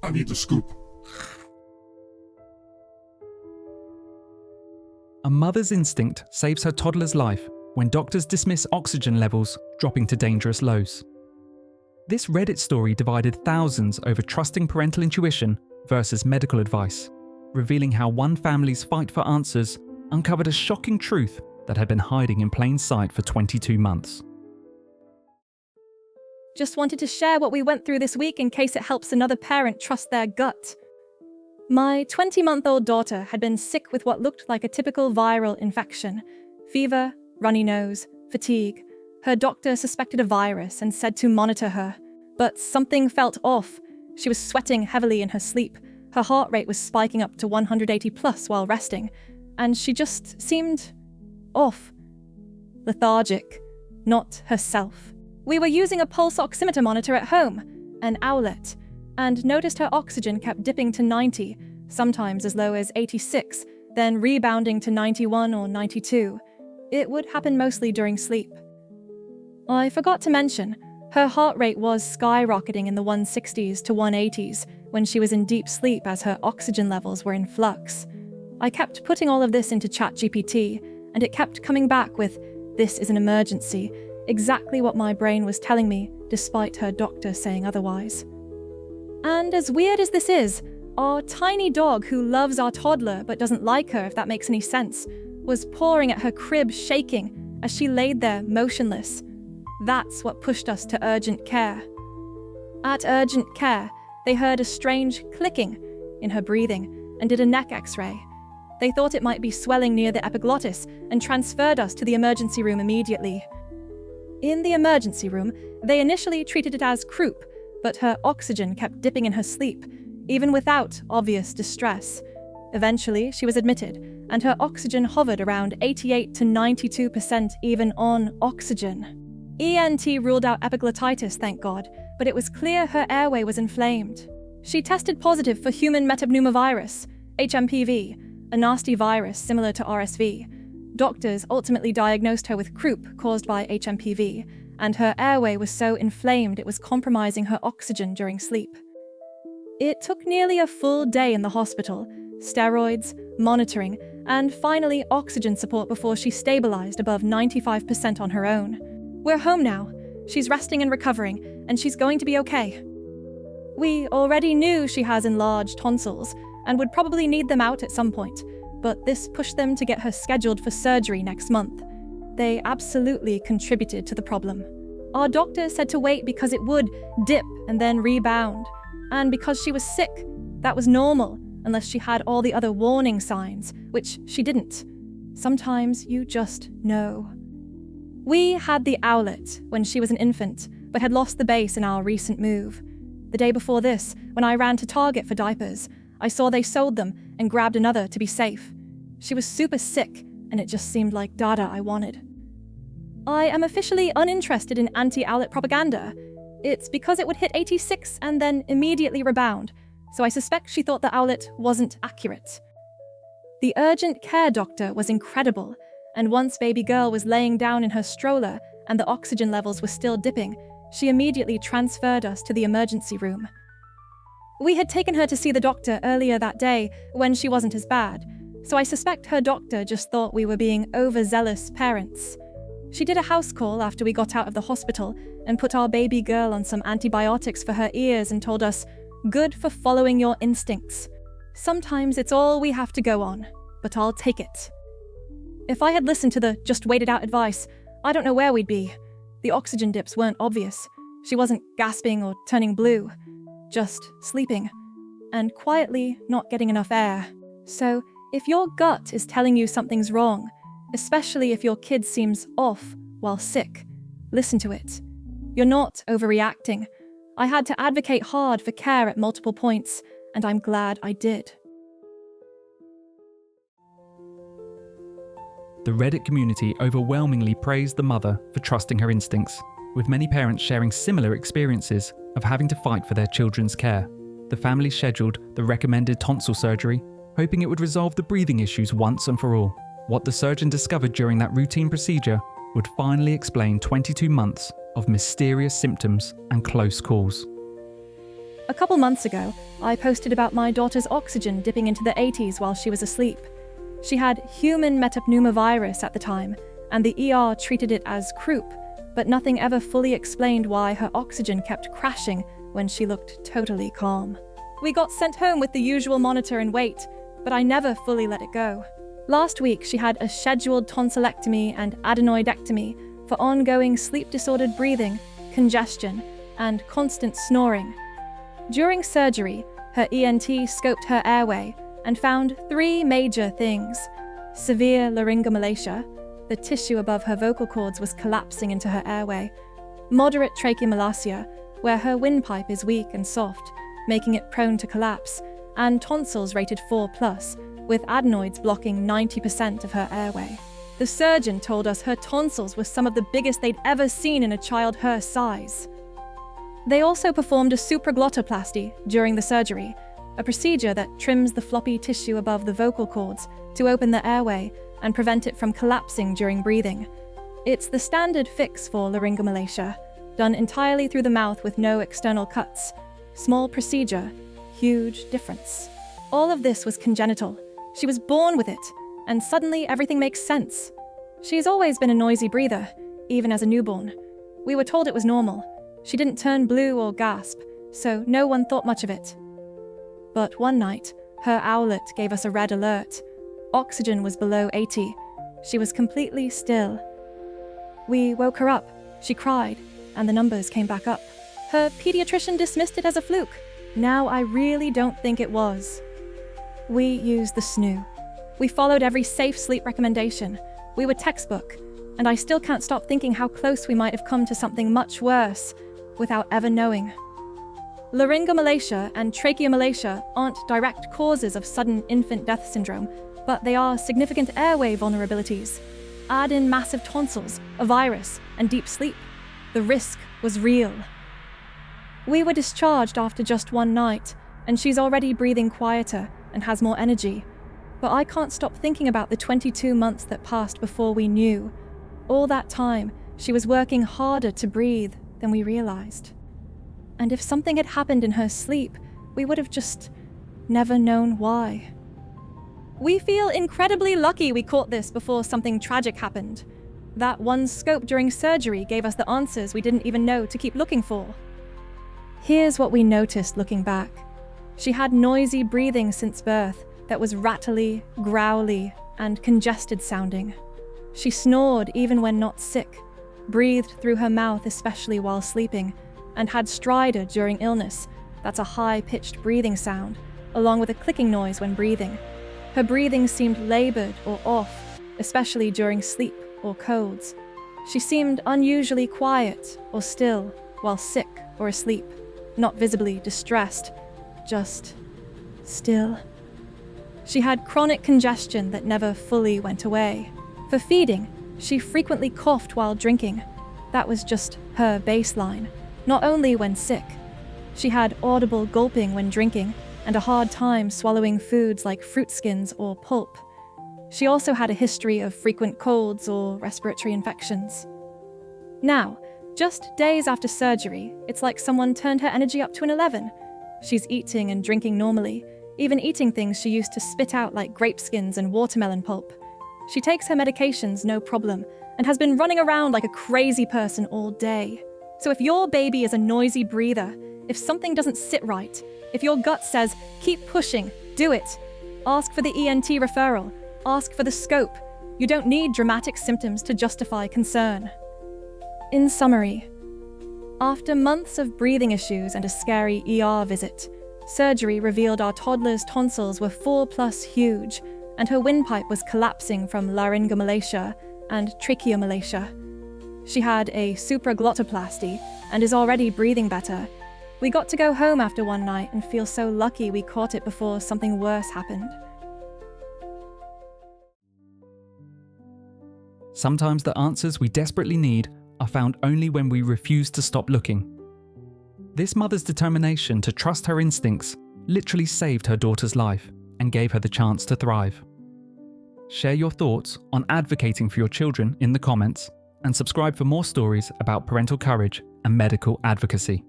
I need the scoop. A mother's instinct saves her toddler's life when doctors dismiss oxygen levels dropping to dangerous lows. This Reddit story divided thousands over trusting parental intuition versus medical advice, revealing how one family's fight for answers uncovered a shocking truth that had been hiding in plain sight for 22 months. Just wanted to share what we went through this week in case it helps another parent trust their gut. My 20-month-old daughter had been sick with what looked like a typical viral infection. Fever, runny nose, fatigue. Her doctor suspected a virus and said to monitor her. But something felt off. She was sweating heavily in her sleep. Her heart rate was spiking up to 180 plus while resting. And she just seemed off. Lethargic. Not herself. We were using a pulse oximeter monitor at home, an owlet, and noticed her oxygen kept dipping to 90, sometimes as low as 86, then rebounding to 91 or 92. It would happen mostly during sleep. I forgot to mention, her heart rate was skyrocketing in the 160s to 180s when she was in deep sleep as her oxygen levels were in flux. I kept putting all of this into ChatGPT, and it kept coming back with, "This is an emergency," exactly what my brain was telling me, despite her doctor saying otherwise. And as weird as this is, our tiny dog who loves our toddler but doesn't like her, if that makes any sense, was pawing at her crib shaking as she laid there motionless. That's what pushed us to urgent care. At urgent care, they heard a strange clicking in her breathing and did a neck x-ray. They thought it might be swelling near the epiglottis and transferred us to the emergency room immediately. In the emergency room, they initially treated it as croup, but her oxygen kept dipping in her sleep, even without obvious distress. Eventually, she was admitted, and her oxygen hovered around 88 to 92% even on oxygen. ENT ruled out epiglottitis, thank God, but it was clear her airway was inflamed. She tested positive for human metapneumovirus, HMPV, a nasty virus similar to RSV. Doctors ultimately diagnosed her with croup caused by HMPV, and her airway was so inflamed it was compromising her oxygen during sleep. It took nearly a full day in the hospital, steroids, monitoring, and finally oxygen support before she stabilized above 95% on her own. We're home now. She's resting and recovering, and she's going to be okay. We already knew she has enlarged tonsils and would probably need them out at some point, but this pushed them to get her scheduled for surgery next month. They absolutely contributed to the problem. Our doctor said to wait because it would dip and then rebound. And because she was sick, that was normal, unless she had all the other warning signs, which she didn't. Sometimes you just know. We had the owlet when she was an infant, but had lost the base in our recent move. The day before this, when I ran to Target for diapers, I saw they sold them and grabbed another to be safe. She was super sick, and it just seemed like data I wanted. I am officially uninterested in anti-owlet propaganda. It's because it would hit 86 and then immediately rebound, so I suspect she thought the owlet wasn't accurate. The urgent care doctor was incredible, and once baby girl was laying down in her stroller and the oxygen levels were still dipping, she immediately transferred us to the emergency room. We had taken her to see the doctor earlier that day when she wasn't as bad, so I suspect her doctor just thought we were being overzealous parents. She did a house call after we got out of the hospital and put our baby girl on some antibiotics for her ears and told us, "Good for following your instincts. Sometimes it's all we have to go on, but I'll take it." If I had listened to the just wait it out advice, I don't know where we'd be. The oxygen dips weren't obvious. She wasn't gasping or turning blue, just sleeping, and quietly not getting enough air. So, if your gut is telling you something's wrong, especially if your kid seems off while sick, listen to it. You're not overreacting. I had to advocate hard for care at multiple points, and I'm glad I did. The Reddit community overwhelmingly praised the mother for trusting her instincts, with many parents sharing similar experiences of having to fight for their children's care. The family scheduled the recommended tonsil surgery, hoping it would resolve the breathing issues once and for all. What the surgeon discovered during that routine procedure would finally explain 22 months of mysterious symptoms and close calls. A couple months ago, I posted about my daughter's oxygen dipping into the 80s while she was asleep. She had human metapneumovirus at the time, and the ER treated it as croup, but nothing ever fully explained why her oxygen kept crashing when she looked totally calm. We got sent home with the usual monitor and wait, but I never fully let it go. Last week, she had a scheduled tonsillectomy and adenoidectomy for ongoing sleep-disordered breathing, congestion, and constant snoring. During surgery, her ENT scoped her airway and found 3 major things: severe laryngomalacia, the tissue above her vocal cords was collapsing into her airway; moderate tracheomalacia, where her windpipe is weak and soft, making it prone to collapse; and tonsils rated 4+, with adenoids blocking 90% of her airway. The surgeon told us her tonsils were some of the biggest they'd ever seen in a child her size. They also performed a supraglottoplasty during the surgery, a procedure that trims the floppy tissue above the vocal cords to open the airway and prevent it from collapsing during breathing. It's the standard fix for laryngomalacia, done entirely through the mouth with no external cuts. Small procedure, huge difference. All of this was congenital. She was born with it, and suddenly everything makes sense. She's always been a noisy breather, even as a newborn. We were told it was normal. She didn't turn blue or gasp, so no one thought much of it. But one night, her owlet gave us a red alert. Oxygen was below 80. She was completely still. We woke her up. She cried, and the numbers came back up. Her pediatrician dismissed it as a fluke. Now I really don't think it was. We used the snoo. We followed every safe sleep recommendation. We were textbook, and I still can't stop thinking how close we might have come to something much worse without ever knowing. Laryngomalacia and tracheomalacia aren't direct causes of sudden infant death syndrome, but they are significant airway vulnerabilities. Add in massive tonsils, a virus, and deep sleep. The risk was real. We were discharged after just one night, and she's already breathing quieter and has more energy. But I can't stop thinking about the 22 months that passed before we knew. All that time, she was working harder to breathe than we realized. And if something had happened in her sleep, we would have just never known why. We feel incredibly lucky we caught this before something tragic happened. That one scope during surgery gave us the answers we didn't even know to keep looking for. Here's what we noticed looking back. She had noisy breathing since birth that was rattly, growly, and congested sounding. She snored even when not sick, breathed through her mouth especially while sleeping, and had stridor during illness. That's a high-pitched breathing sound, along with a clicking noise when breathing. Her breathing seemed labored or off, especially during sleep or colds. She seemed unusually quiet or still while sick or asleep, not visibly distressed, just still. She had chronic congestion that never fully went away. For feeding, she frequently coughed while drinking. That was just her baseline, not only when sick. She had audible gulping when drinking and a hard time swallowing foods like fruit skins or pulp. She also had a history of frequent colds or respiratory infections. Now, just days after surgery, it's like someone turned her energy up to an 11. She's eating and drinking normally, even eating things she used to spit out like grape skins and watermelon pulp. She takes her medications no problem and has been running around like a crazy person all day. So if your baby is a noisy breather, if something doesn't sit right, if your gut says, keep pushing, do it, ask for the ENT referral, ask for the scope. You don't need dramatic symptoms to justify concern. In summary, after months of breathing issues and a scary ER visit, surgery revealed our toddler's tonsils were 4+ huge, and her windpipe was collapsing from laryngomalacia and tracheomalacia. She had a supraglottoplasty and is already breathing better. We got to go home after one night and feel so lucky we caught it before something worse happened. Sometimes the answers we desperately need are found only when we refuse to stop looking. This mother's determination to trust her instincts literally saved her daughter's life and gave her the chance to thrive. Share your thoughts on advocating for your children in the comments, and subscribe for more stories about parental courage and medical advocacy.